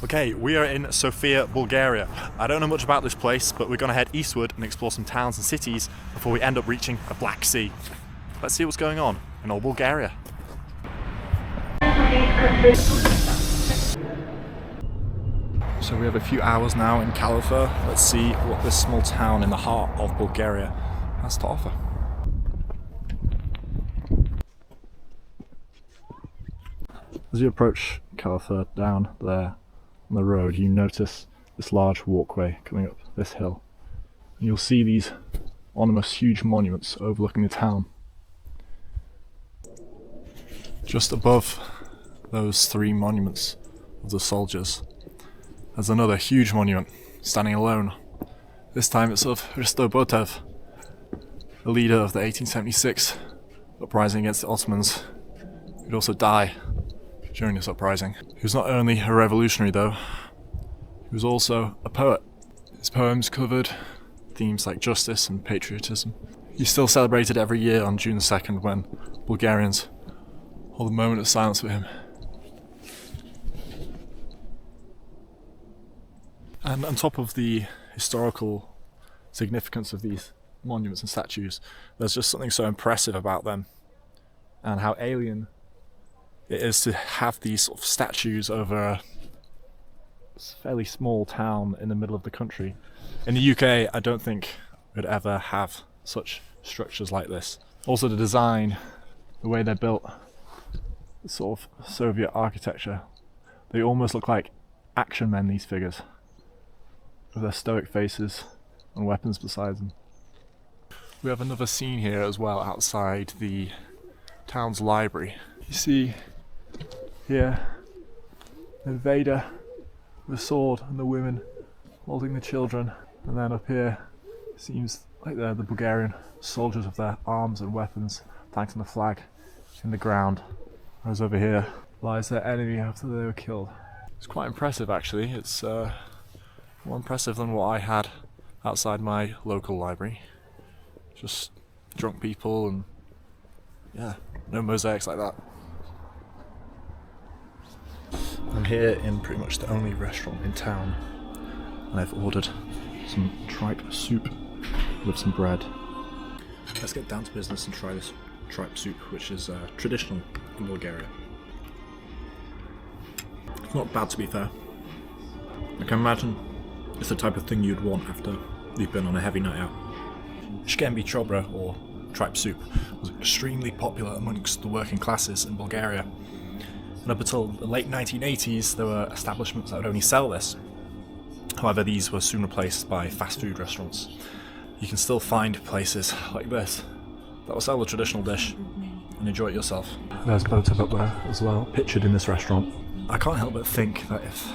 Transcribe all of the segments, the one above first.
Okay, we are in Sofia, Bulgaria. I don't know much about this place, but we're going to head eastward and explore some towns and cities before we end up reaching the Black Sea. Let's see what's going on in old Bulgaria. So we have a few hours now in Kalofer. Let's see what this small town in the heart of Bulgaria has to offer. As you approach Kalofer down there on the road, you notice this large walkway coming up this hill. And you'll see these enormous huge monuments overlooking the town. Just above those three monuments of the soldiers, there's another huge monument standing alone. This time it's of Hristo Botev, the leader of the 1876 uprising against the Ottomans, who'd also die during this uprising. He was not only a revolutionary though, he was also a poet. His poems covered themes like justice and patriotism. He's still celebrated every year on June 2nd when Bulgarians hold a moment of silence for him. And on top of the historical significance of these monuments and statues, there's just something so impressive about them and how alien it is to have these sort of statues over a fairly small town in the middle of the country. In the UK, I don't think we'd ever have such structures like this. Also the design, the way they're built, the sort of Soviet architecture, they almost look like action men, these figures, with their stoic faces and weapons beside them. We have another scene here as well outside the town's library. You see here the invader with a sword and the women holding the children, and then up here it seems like they're the Bulgarian soldiers with their arms and weapons planting the flag in the ground, whereas over here lies their enemy after they were killed. It's quite impressive actually. It's more impressive than what I had outside my local library. Just drunk people and yeah, no mosaics like that. I'm here in pretty much the only restaurant in town, and I've ordered some tripe soup with some bread. Let's get down to business and try this tripe soup, which is traditional in Bulgaria. It's not bad, to be fair. I can imagine it's the type of thing you'd want after you've been on a heavy night out. Shkembi chobra, or tripe soup, was extremely popular amongst the working classes in Bulgaria. And up until the late 1980s, there were establishments that would only sell this. However, these were soon replaced by fast food restaurants. You can still find places like this that will sell the traditional dish and enjoy it yourself. There's Botev up there as well, pictured in this restaurant. I can't help but think that if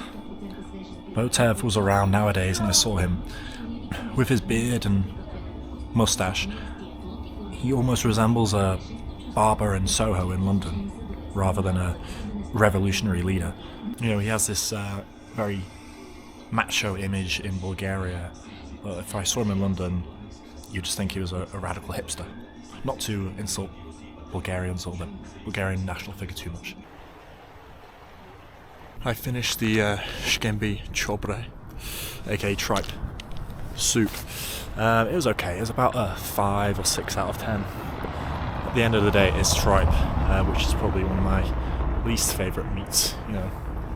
Botev was around nowadays and I saw him with his beard and moustache, he almost resembles a barber in Soho in London rather than a revolutionary leader. You know, he has this very macho image in Bulgaria, but if I saw him in London, you'd just think he was a radical hipster. Not to insult Bulgarians or the Bulgarian national figure too much. I finished the Shkembi chobre, aka tripe soup. It was okay. It was about a 5 or 6 out of 10. At the end of the day, it's tripe, which is probably one of my least favourite meats. You know,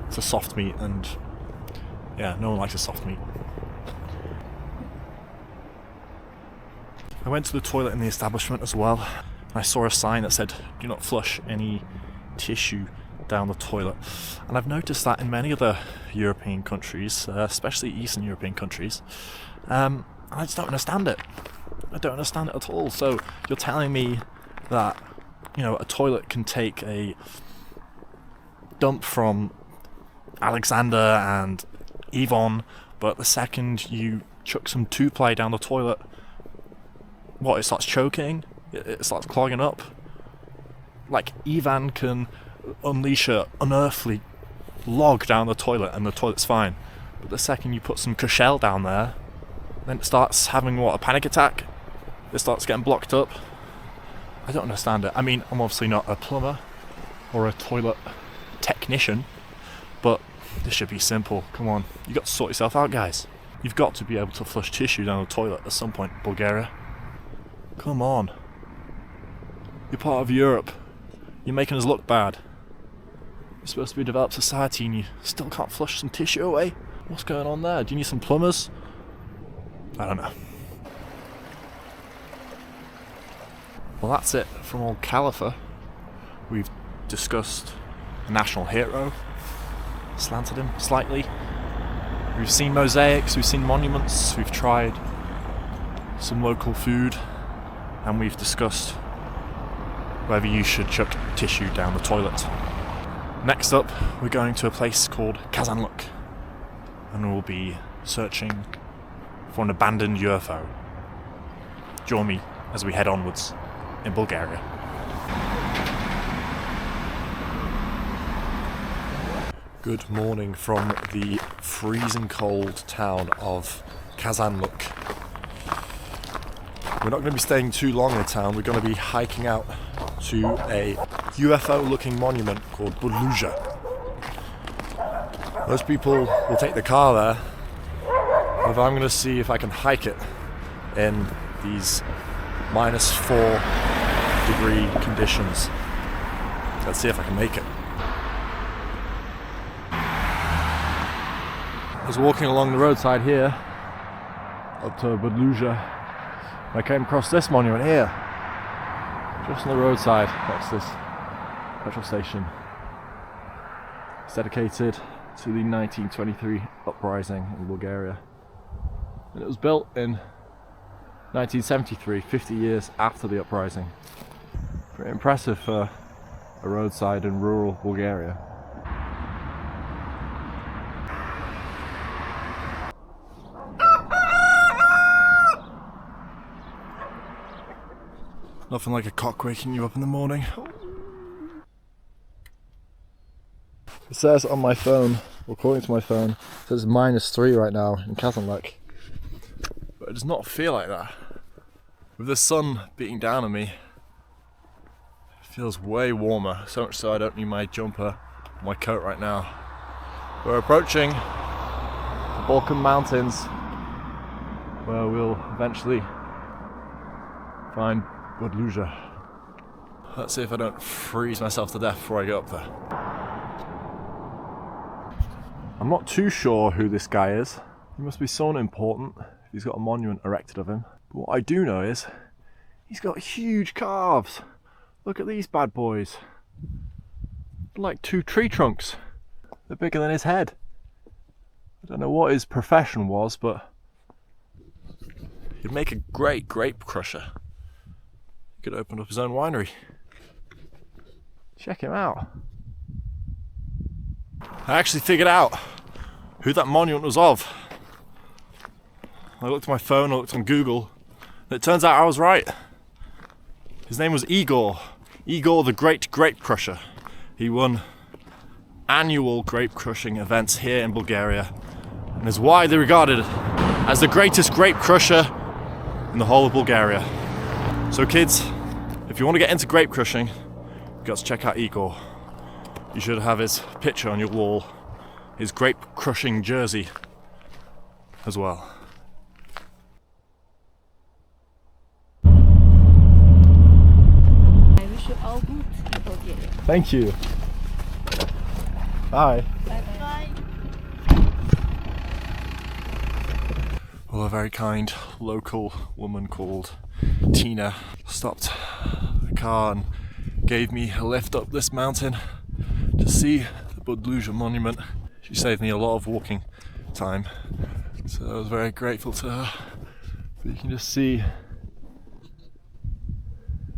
it's a soft meat, and yeah, no one likes a soft meat. I went to the toilet in the establishment as well, and I saw a sign that said, "Do not flush any tissue down the toilet." And I've noticed that in many other European countries, especially Eastern European countries, I just don't understand it. I don't understand it at all. So you're telling me that, you know, a toilet can take a dump from Alexander and Yvonne, but the second you chuck some 2-ply down the toilet, what, it starts choking? It starts clogging up? Like, Ivan can unleash an unearthly log down the toilet and the toilet's fine. But the second you put some Kushel down there, then it starts having, what, a panic attack? It starts getting blocked up? I don't understand it. I mean, I'm obviously not a plumber or a toilet technician, but This should be simple. Come on, you got to sort yourself out, guys. You've got to be able to flush tissue down the toilet at some point in Bulgaria. Come on. You're part of Europe. You're making us look bad. You're supposed to be a developed society and you still can't flush some tissue away? What's going on there? Do you need some plumbers? I don't know. Well, that's it from old Kalofer. We've discussed a national hero, slanted him slightly. We've seen mosaics, we've seen monuments, we've tried some local food, and we've discussed whether you should chuck tissue down the toilet. Next up, we're going to a place called Kazanlak, and we'll be searching for an abandoned UFO. Join me as we head onwards in Bulgaria. Good morning from the freezing cold town of Kazanlak. We're not going to be staying too long in the town. We're going to be hiking out to a UFO-looking monument called Buzludzha. Most people will take the car there, but I'm going to see if I can hike it in these -4-degree conditions. Let's see if I can make it. I was walking along the roadside here, up to Buzludzha. I came across this monument here, just on the roadside next to this petrol station. It's dedicated to the 1923 uprising in Bulgaria. And it was built in 1973, 50 years after the uprising. Pretty impressive for a roadside in rural Bulgaria. Nothing like a cock waking you up in the morning. It says on my phone, according to my phone, it says -3 right now in Kazanlak. But it does not feel like that. With the sun beating down on me, it feels way warmer, so much so I don't need my jumper or my coat right now. We're approaching the Balkan Mountains, where we'll eventually find Buzludzha. Let's see if I don't freeze myself to death before I get up there. I'm not too sure who this guy is. He must be someone important. He's got a monument erected of him. But what I do know is he's got huge calves. Look at these bad boys. They're like 2 tree trunks. They're bigger than his head. I don't know what his profession was, but he'd make a great grape crusher. He could open up his own winery. Check him out. I actually figured out who that monument was of. I looked at my phone, I looked on Google, and it turns out I was right. His name was Igor. Igor the Great Grape Crusher. He won annual grape crushing events here in Bulgaria and is widely regarded as the greatest grape crusher in the whole of Bulgaria. So kids, if you want to get into grape crushing, you've got to check out Igor. You should have his picture on your wall, his grape crushing jersey as well. I wish you all good in Bulgaria. Thank you. Bye. Bye. Well, a very kind local woman called Tina stopped the car and gave me a lift up this mountain to see the Buzludzha monument. She saved me a lot of walking time, so I was very grateful to her. But you can just see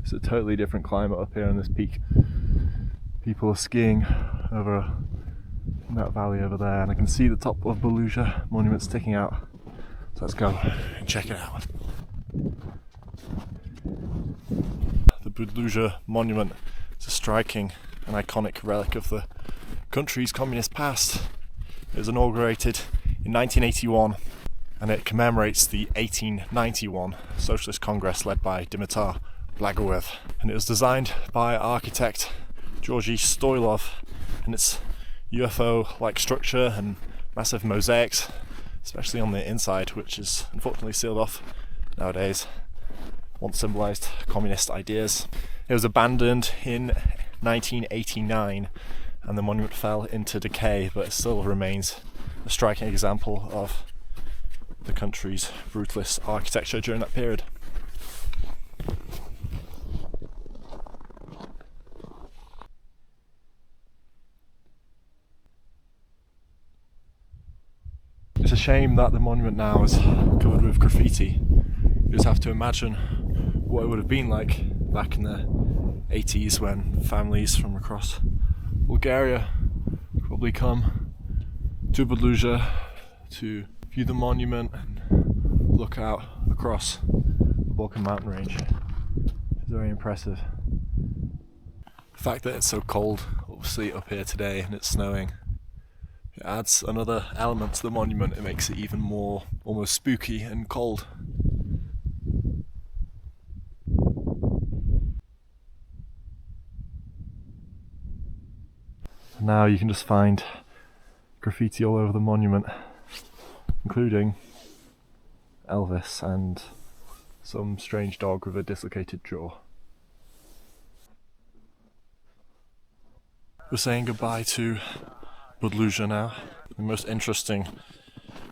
it's a totally different climate up here on this peak. People are skiing over in that valley over there, and I can see the top of Buzludzha monument sticking out. So let's go and check it out. The Buzludzha monument is a striking and iconic relic of the country's communist past. It was inaugurated in 1981 and it commemorates the 1891 Socialist Congress led by Dimitar Blagojev, and it was designed by architect Georgy Stoilov, and it's UFO-like structure and massive mosaics, especially on the inside, which is unfortunately sealed off nowadays. Once symbolised communist ideas. It was abandoned in 1989 and the monument fell into decay, but it still remains a striking example of the country's brutalist architecture during that period. It's a shame that the monument now is covered with graffiti. You just have to imagine what it would have been like back in the 80s when families from across Bulgaria would probably come to Buzludzha to view the monument and look out across the Balkan mountain range. It's very impressive. The fact that it's so cold, obviously up here today, and it's snowing, it adds another element to the monument. It makes it even more almost spooky and cold. Now you can just find graffiti all over the monument, including Elvis and some strange dog with a dislocated jaw. We're saying goodbye to Buzludzha now, the most interesting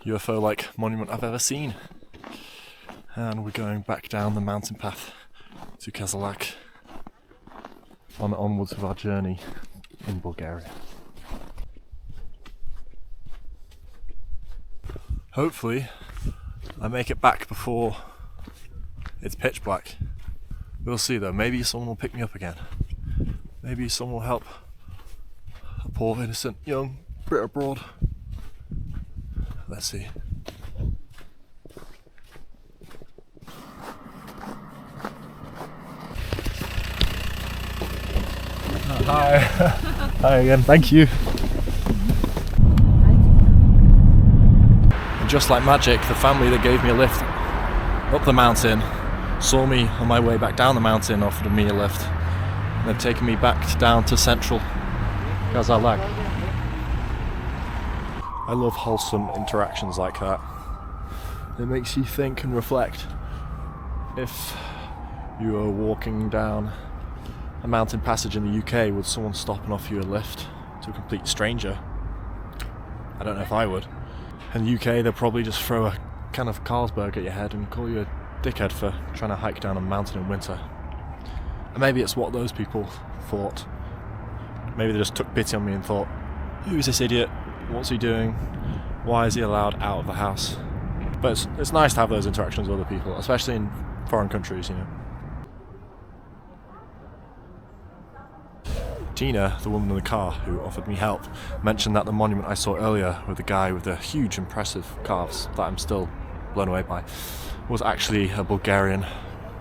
UFO-like monument I've ever seen. And we're going back down the mountain path to Kazanlak on onwards of our journey in Bulgaria. Hopefully I make it back before it's pitch black. We'll see though, maybe someone will pick me up again. Maybe someone will help a poor innocent young Brit abroad. Let's see. Hi. Hi again, thank you. And just like magic, the family that gave me a lift up the mountain saw me on my way back down the mountain, offered me a lift, and they've taken me back down to central Kazanlak. I love wholesome interactions like that. It makes you think and reflect. If you were walking down a mountain passage in the UK, would someone stop and offer you a lift to a complete stranger? I don't know if I would. In the UK, they'll probably just throw a can of Carlsberg at your head and call you a dickhead for trying to hike down a mountain in winter. And maybe it's what those people thought. Maybe they just took pity on me and thought, who's this idiot? What's he doing? Why is he allowed out of the house? But it's nice to have those interactions with other people, especially in foreign countries, you know. Tina, the woman in the car who offered me help, mentioned that the monument I saw earlier with the guy with the huge impressive calves that I'm still blown away by was actually a Bulgarian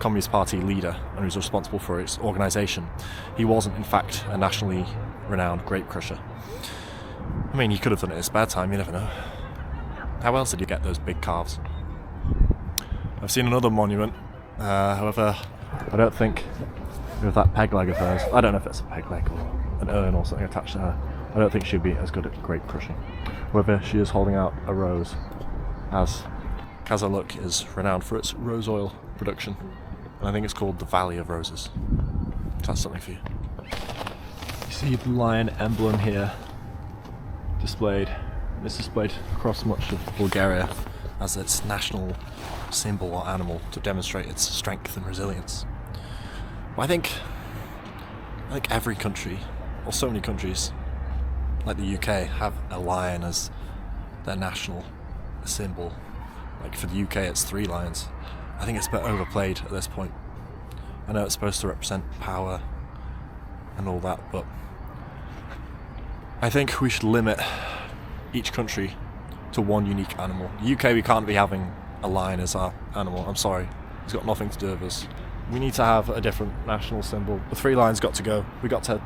Communist Party leader and was responsible for its organisation. He wasn't in fact a nationally renowned grape crusher. I mean, he could have done it in his spare time, you never know. How else did you get those big calves? I've seen another monument, however, I don't think with that peg leg of hers, I don't know if it's a peg leg or an urn or something attached to her, I don't think she'd be as good at grape crushing. However, she is holding out a rose, as Kazanlak is renowned for its rose oil production, and I think it's called the Valley of Roses. So that's something for you. You see the lion emblem here displayed. It's displayed across much of Bulgaria as its national symbol or animal to demonstrate its strength and resilience. But I think every country, or so many countries, like the UK, have a lion as their national symbol. Like for the UK it's 3 lions. I think it's a bit overplayed at this point. I know it's supposed to represent power and all that, but I think we should limit each country to one unique animal. The UK, we can't be having a lion as our animal, I'm sorry. It's got nothing to do with us. We need to have a different national symbol. The 3 lions got to go. We got to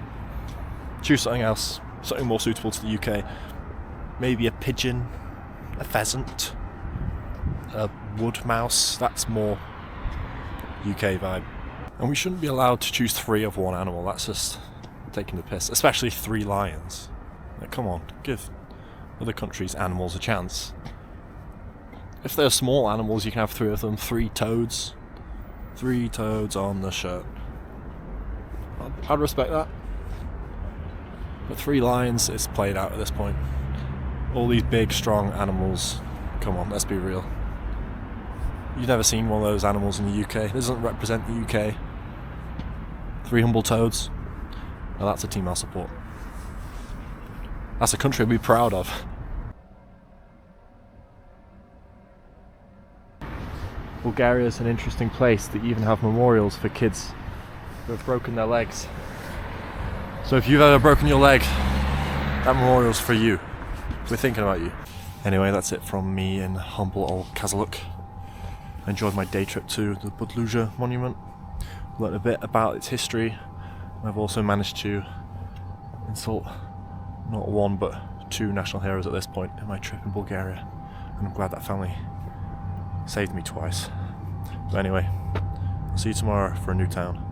choose something else, something more suitable to the UK. Maybe a pigeon, a pheasant, a wood mouse. That's more UK vibe. And we shouldn't be allowed to choose 3 of one animal. That's just taking the piss. Especially 3 lions. Like, come on, give other countries' animals a chance. If they're small animals, you can have 3 of them. 3 toads. 3 toads on the shirt. I'd respect that. But 3 lions, it's played out at this point. All these big, strong animals. Come on, let's be real. You've never seen one of those animals in the UK. It doesn't represent the UK. 3 humble toads. Now that's a team I'll support. That's a country I'd be proud of. Bulgaria is an interesting place to even have memorials for kids who have broken their legs. So if you've ever broken your leg, that memorial's for you. We're thinking about you. Anyway, that's it from me in humble old Kazanlak. I enjoyed my day trip to the Buzludzha monument. Learned a bit about its history. I've also managed to insult not 1 but 2 national heroes at this point in my trip in Bulgaria, and I'm glad that family saved me twice. But anyway, I'll see you tomorrow for a new town.